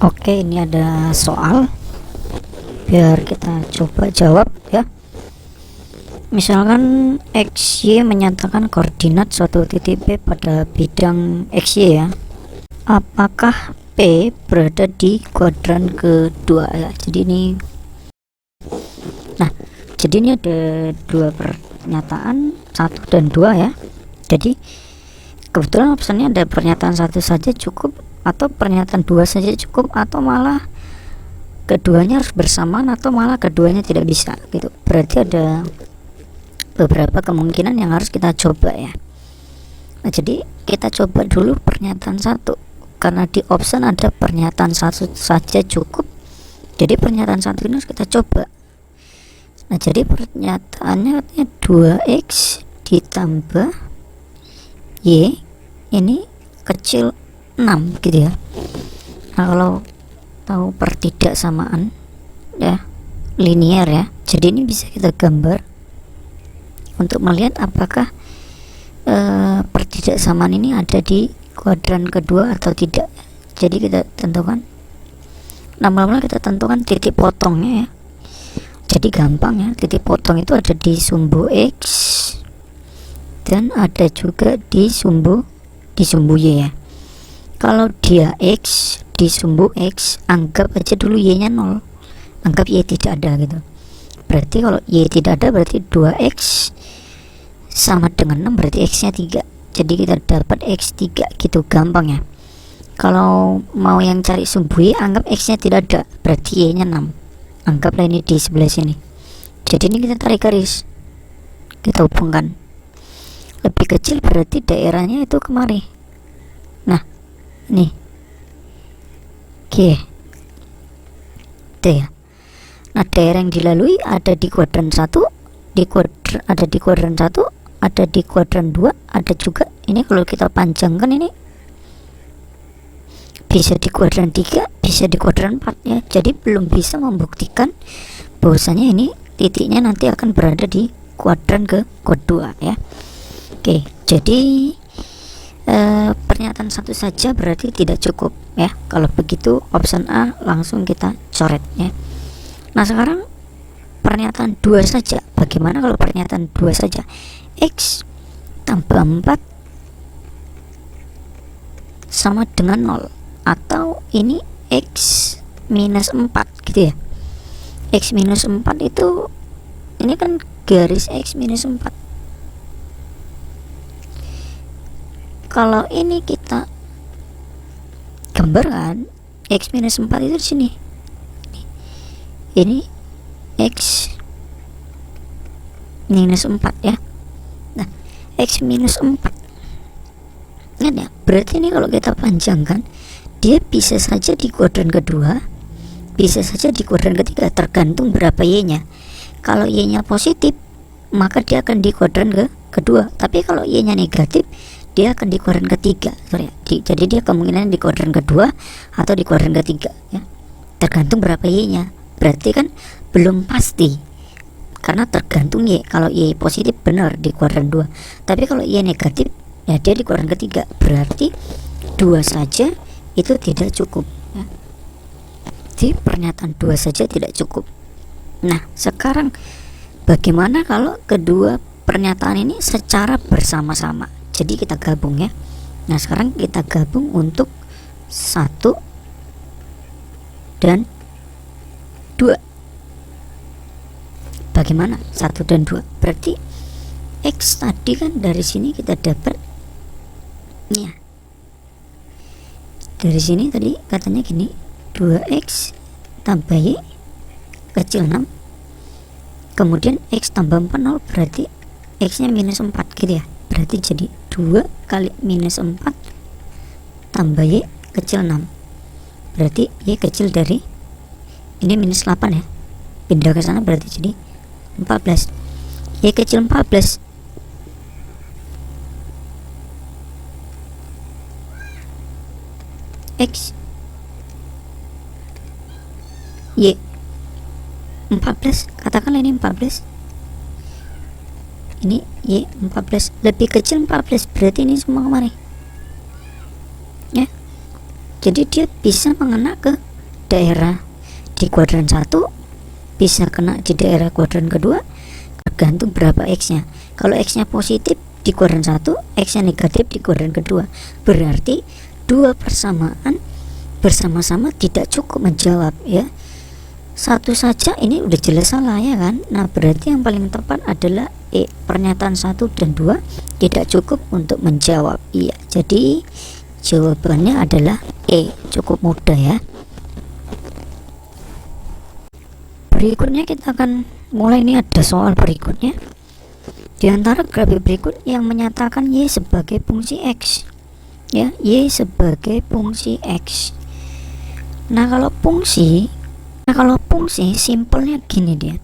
Oke, ini ada soal biar kita coba jawab ya. Misalkan XY menyatakan koordinat suatu titik P pada bidang XY ya. Apakah P berada di kuadran kedua ya? Jadi ini ada dua pernyataan, 1 dan 2 ya. Jadi kebetulan opsinya ada pernyataan 1 saja cukup, atau pernyataan 2 saja cukup, atau malah keduanya harus bersamaan, atau malah keduanya tidak bisa gitu. Berarti ada beberapa kemungkinan yang harus kita coba ya. Nah, jadi kita coba dulu pernyataan 1, karena di option ada pernyataan 1 saja cukup. Jadi pernyataan 1 ini harus kita coba. Nah, jadi pernyataannya katanya 2x ditambah y ini kecil 6 gitu ya. Nah, kalau tahu pertidaksamaan ya, linear ya, jadi ini bisa kita gambar untuk melihat apakah pertidaksamaan ini ada di kuadran kedua atau tidak. Jadi kita tentukan, lama-lama kita tentukan titik potongnya ya. Jadi gampang ya, titik potong itu ada di sumbu X dan ada juga di sumbu Y ya. Kalau dia X di sumbu X, anggap aja dulu Y nya 0, anggap Y tidak ada gitu. Berarti kalau Y tidak ada berarti 2X sama dengan 6, berarti X nya 3. Jadi kita dapat X3 gitu, gampang ya. Kalau mau yang cari sumbu Y, anggap X nya tidak ada, berarti Y nya 6. Anggaplah ini di sebelah sini. Jadi ini kita tarik garis, kita hubungkan. Lebih kecil berarti daerahnya itu kemari. Nah, ini G D ya. Nah, daerah yang dilalui ada di kuadran 1, ada di kuadran 1, ada di kuadran 2, ada juga ini kalau kita panjangkan ini bisa di kuadran 3, bisa di kuadran 4 ya. Jadi belum bisa membuktikan bahwasanya ini titiknya nanti akan berada di kuadran kedua ya. Oke, jadi pernyataan 1 saja berarti tidak cukup ya. Kalau begitu option A langsung kita coret ya. Nah, sekarang pernyataan 2 saja. Bagaimana kalau pernyataan 2 saja? X tambah 4 sama dengan 0, atau ini X minus 4 gitu ya. X minus 4 itu ini kan garis X minus 4. Kalau ini kita gambarkan X minus 4 itu di sini. Ini X minus 4 ya. Nah, X minus 4 ya, berarti ini kalau kita panjangkan, dia bisa saja di kuadran kedua, bisa saja di kuadran ketiga, tergantung berapa Y nya. Kalau Y nya positif, maka dia akan di kuadran kedua. Tapi kalau Y nya negatif, dia akan di kuadran ketiga. Jadi dia kemungkinan di kuadran kedua atau di kuadran ketiga ya. Tergantung berapa Y nya. Berarti kan belum pasti, karena tergantung Y. Kalau Y positif benar di kuadran 2, tapi kalau Y negatif ya dia di kuadran ketiga. Berarti 2 saja itu tidak cukup ya. Di pernyataan 2 saja tidak cukup. Nah, sekarang bagaimana kalau kedua pernyataan ini secara bersama-sama? Jadi kita gabung ya. Nah, sekarang kita gabung untuk 1 dan 2. Bagaimana 1 dan 2? Berarti X tadi kan dari sini kita dapat ya. Dari sini tadi katanya gini, 2x tambah y kecil 6, kemudian x tambah 4 0, berarti x nya minus 4 gitu ya. Berarti jadi 2 kali minus 4 tambah y kecil 6, berarti y kecil dari ini minus 8 ya, pindah ke sana berarti jadi 14. Y kecil 14 X Y 14, katakanlah ini 14, ini Y 14 lebih kecil 14, berarti ini semua kemari ya. Jadi dia bisa mengena ke daerah di kuadran 1, bisa kena di daerah kuadran kedua, tergantung berapa X-nya. Kalau X-nya positif di kuadran 1, X-nya negatif di kuadran kedua, berarti dua persamaan bersama-sama tidak cukup menjawab ya. Satu saja ini udah jelas salah ya kan. Nah berarti yang paling tepat adalah pernyataan 1 dan 2 tidak cukup untuk menjawab. Iya, jadi jawabannya adalah cukup mudah ya. Berikutnya kita akan mulai, ini ada soal berikutnya. Di antara grafik berikut yang menyatakan Y sebagai fungsi X ya, Y sebagai fungsi X. Nah kalau fungsi simpelnya gini dia.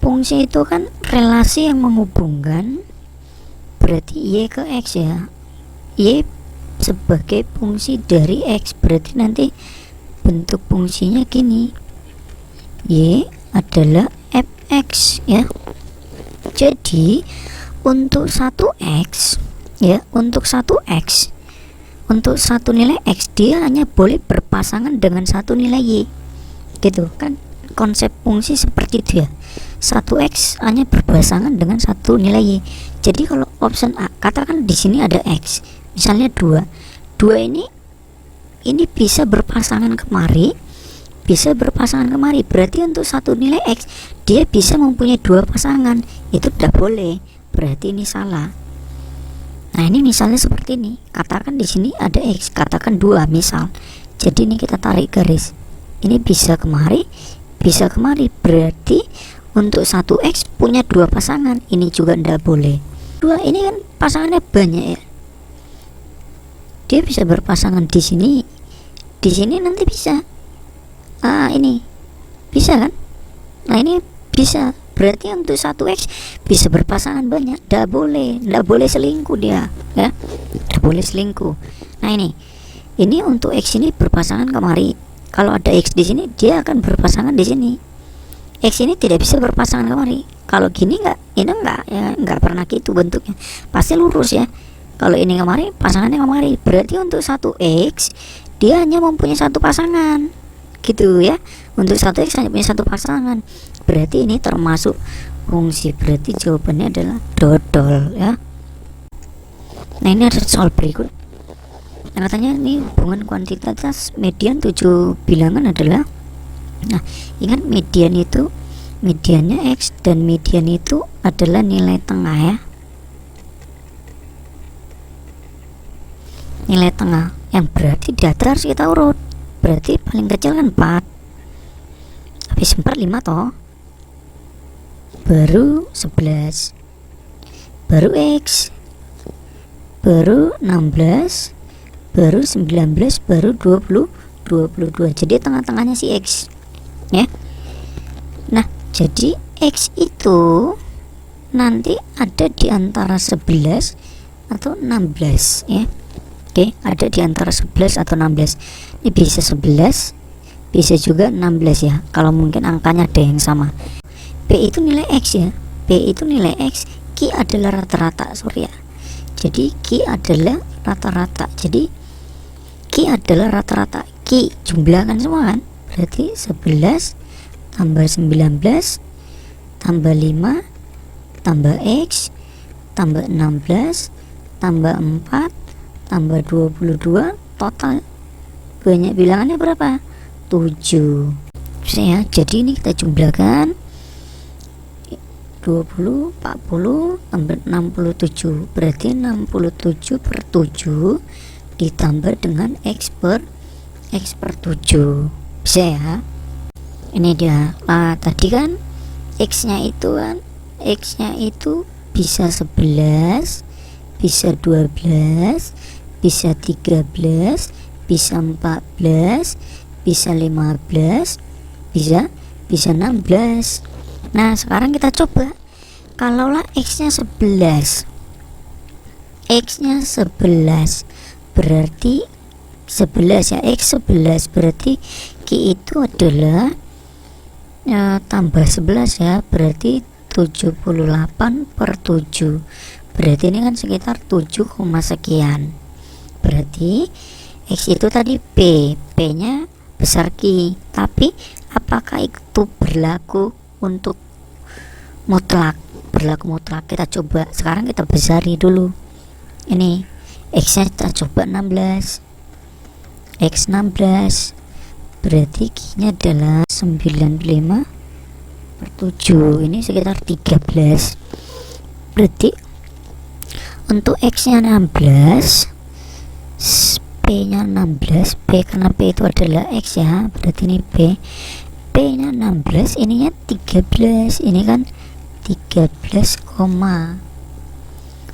Fungsi itu kan relasi yang menghubungkan, berarti Y ke X ya. Y sebagai fungsi dari X, berarti nanti bentuk fungsinya gini. Y adalah fx ya. Jadi untuk 1x ya, untuk 1x, untuk satu nilai x dia hanya boleh berpasangan dengan satu nilai y, gitu kan. Konsep fungsi seperti itu ya. 1x hanya berpasangan dengan satu nilai y. Jadi kalau option A, katakan di sini ada x, misalnya 2 ini bisa berpasangan kemari, bisa berpasangan kemari, berarti untuk satu nilai x dia bisa mempunyai dua pasangan. Itu tidak boleh, berarti ini salah. Nah ini misalnya seperti ini, katakan di sini ada x, katakan 2 misal. Jadi ini kita tarik garis, ini bisa kemari, bisa kemari, berarti untuk 1x punya dua pasangan. Ini juga tidak boleh. 2 ini kan pasangannya banyak ya, dia bisa berpasangan di sini nanti bisa. Ini bisa kan. Nah ini bisa, berarti untuk 1x bisa berpasangan banyak. Tidak boleh selingkuh dia ya, tidak boleh selingkuh. Nah ini untuk x ini berpasangan kemari. Kalau ada x di sini dia akan berpasangan di sini. X ini tidak bisa berpasangan kemari. Kalau gini enggak pernah gitu bentuknya, pasti lurus ya. Kalau ini kemari, pasangannya kemari, berarti untuk 1x dia hanya mempunyai satu pasangan, gitu ya. Untuk 1x hanya punya satu pasangan, berarti ini termasuk fungsi, berarti jawabannya adalah dodol ya. Nah ini ada soal berikut. Nah, katanya ini hubungan kuantitas median 7 bilangan adalah, nah ingat mediannya x dan median itu adalah nilai tengah ya, nilai tengah, yang berarti data harus kita urut. Berarti paling kecil kan 4, habis 4 5 toh, baru 11, baru x, baru 16, baru 19, baru 22. Jadi tengah-tengahnya si x ya. Nah jadi x itu nanti ada di antara 11 atau 16 ya. Oke, ada di antara 11 atau 16. Ini bisa 11, bisa juga 16 ya, kalau mungkin angkanya ada yang sama. P itu nilai x ya, P itu nilai x, Q adalah rata-rata, sorry ya. Jadi Q adalah rata-rata. Jadi Q adalah rata-rata. Q jumlahkan semua kan, berarti 11 tambah 19 tambah 5 tambah x tambah 16 tambah 4 tambah 22, total banyak bilangannya berapa? 7 ya. Jadi ini kita jumlahkan 20, 40 tambah 67, berarti 67 per 7 ditambah dengan x per 7, bisa ya. Ini dia. Nah tadi kan x nya itu bisa 11, bisa 12, bisa 13, bisa 14, bisa 15, bisa 16. Nah sekarang kita coba, kalaulah x nya 11, berarti 11 ya, x 11, berarti Q itu adalah tambah 11 ya, berarti 78 per 7, berarti ini kan sekitar 7, sekian. Berarti x itu tadi P nya besar Ki. Tapi apakah itu berlaku untuk mutlak? Berlaku mutlak. Kita coba sekarang, kita besari dulu. Ini X nya kita coba 16, X 16, berarti Q nya adalah 95/7, ini sekitar 13. Berarti untuk X nya 16, P nya 16, P karena P itu adalah X ya, berarti ini P nya 16, ininya 13, ini kan 13,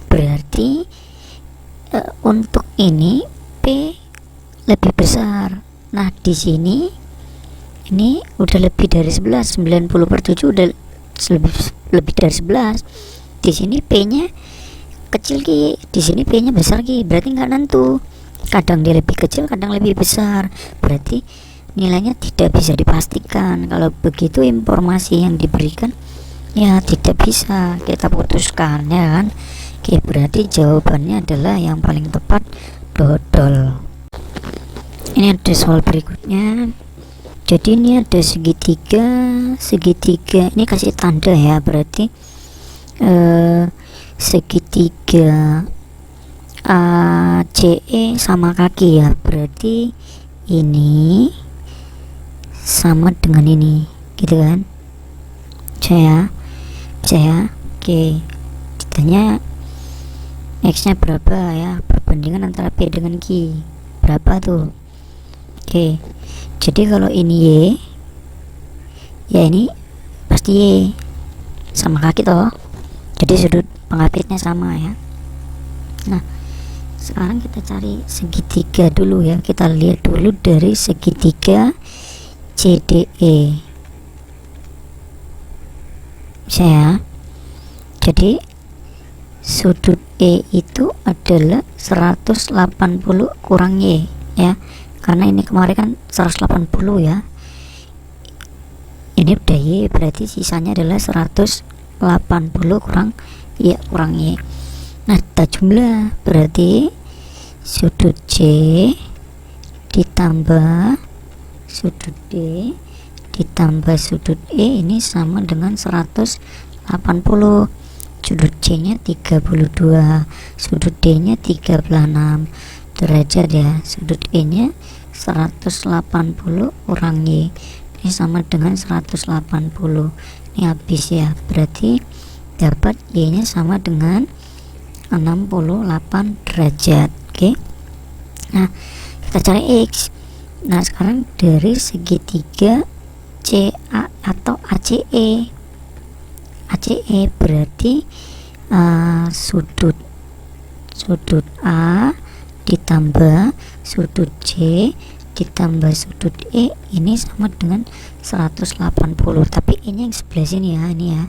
berarti untuk ini P lebih besar. Nah di sini ini udah lebih dari 11, 90/7 udah lebih dari 11. Di sini P nya kecil Ki, di sini P nya besar Ki, berarti nggak nentu, kadang dia lebih kecil, kadang lebih besar, berarti nilainya tidak bisa dipastikan. Kalau begitu informasi yang diberikan ya tidak bisa kita putuskan, ya kan. Oke, berarti jawabannya adalah yang paling tepat dodol. Ini ada soal berikutnya. Jadi ini ada segitiga ini kasih tanda ya, berarti segitiga ACE sama kaki ya, berarti ini sama dengan ini gitu kan, saya oke. Ditanya X nya berapa ya, perbandingan antara P dengan Q berapa tuh. Oke, jadi kalau ini Y ya, ini pasti Y sama kaki toh, jadi sudut pengapitnya sama ya. Nah sekarang kita cari segitiga dulu ya, kita lihat dulu dari segitiga CDE saya. Jadi sudut E itu adalah 180 kurang Y ya, karena ini kemarin kan 180 ya, ini udah Y, berarti sisanya adalah 180 kurang Y. Nah kita jumlah, berarti sudut C ditambah sudut D ditambah sudut E ini sama dengan 180. Sudut C nya 32, sudut D nya 36 derajat ya, sudut E nya 180 kurang Y ini sama dengan 180. Ini habis ya, berarti dapat Y nya sama dengan 68 derajat. Oke. Nah kita cari X. Nah sekarang dari segitiga CA atau ACE berarti sudut A ditambah sudut C ditambah sudut E ini sama dengan 180, tapi ini yang sebelah sini ya, ini ya.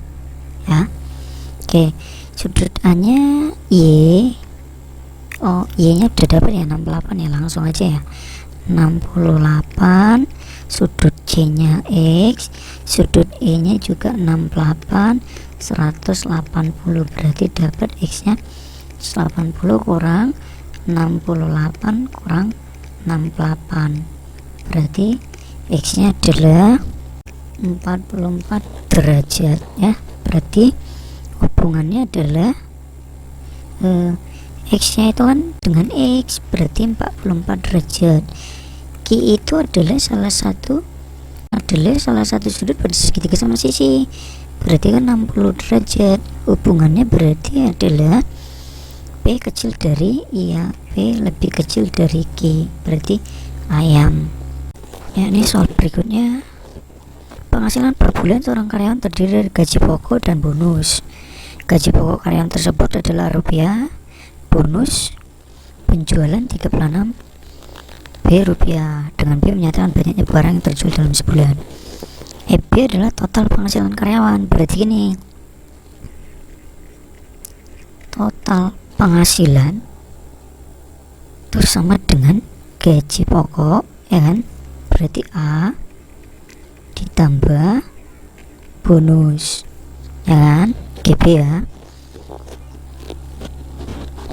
Oke, sudut A nya Y, Y nya udah dapat ya 68 ya, langsung aja ya 68, sudut C nya X, sudut E nya juga 68, 180, berarti dapat X nya 80 kurang 68 kurang 68, berarti X nya adalah 44 derajat ya, berarti hubungannya adalah X nya itu kan dengan X, berarti 44 derajat. Q itu adalah salah satu sudut pada segitiga sama sisi, berarti kan 60 derajat. Hubungannya berarti adalah P kecil dari ya, P lebih kecil dari Q, berarti ayam ya. Ini soal berikutnya. Penghasilan per bulan seorang karyawan terdiri dari gaji pokok dan bonus. Gaji pokok karyawan tersebut adalah rupiah, bonus penjualan 36 B rupiah, dengan B menyatakan banyaknya barang yang terjual dalam sebulan. B adalah total penghasilan karyawan, berarti ini total penghasilan itu sama dengan gaji pokok ya kan, berarti A ditambah bonus ya kan, GB ya.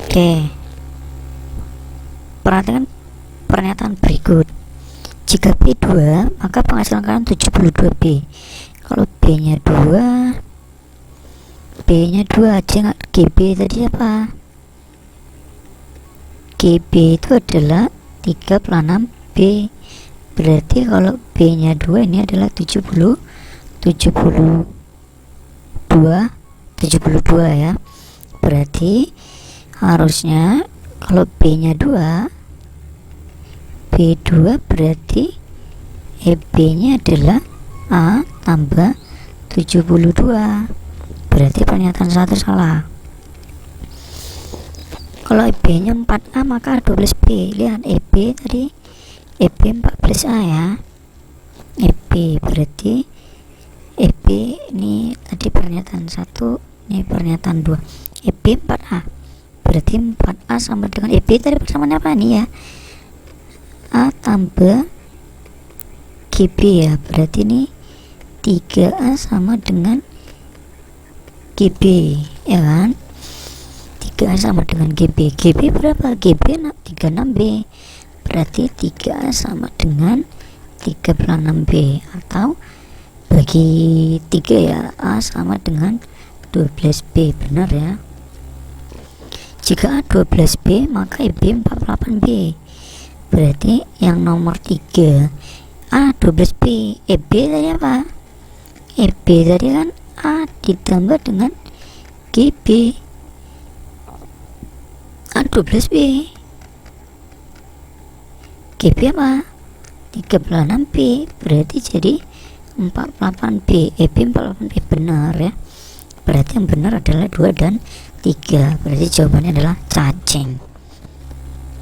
Oke, perhatikan pernyataan berikut. Jika B 2, maka penghasilan kalian 72B. Kalau B nya 2, B nya 2 aja, GB tadi apa? GB itu adalah 3 per 6B. Berarti kalau B nya 2 ini adalah 72 ya. Berarti harusnya kalau B nya 2, B2 berarti EB nya adalah A tambah 72. Berarti pernyataan 1 salah. Kalau EB nya 4A maka 12B. Lihat EB tadi, EB 14A ya. EB berarti EB ini tadi pernyataan 1, ini pernyataan 2. EB 4A berarti 4A sama dengan EB tadi persamaan apa nih ya? A tambah GB ya. Berarti ini 3A sama dengan GB ya kan? 3A sama dengan GB. GB berapa? GB 36B. Berarti 3A sama dengan 3 per 6B, atau bagi 3 ya, A sama dengan 12B. Benar ya. Jika A 12B maka EB 48B. Berarti yang nomor 3 A 12B. EB tadi apa? EB tadi kan A ditambah dengan GB. A 12B. GB apa? 3 per 6B. Berarti jadi 48B. EB 48B. Benar ya. Berarti yang benar adalah 2 dan 3. Berarti jawabannya adalah cacing.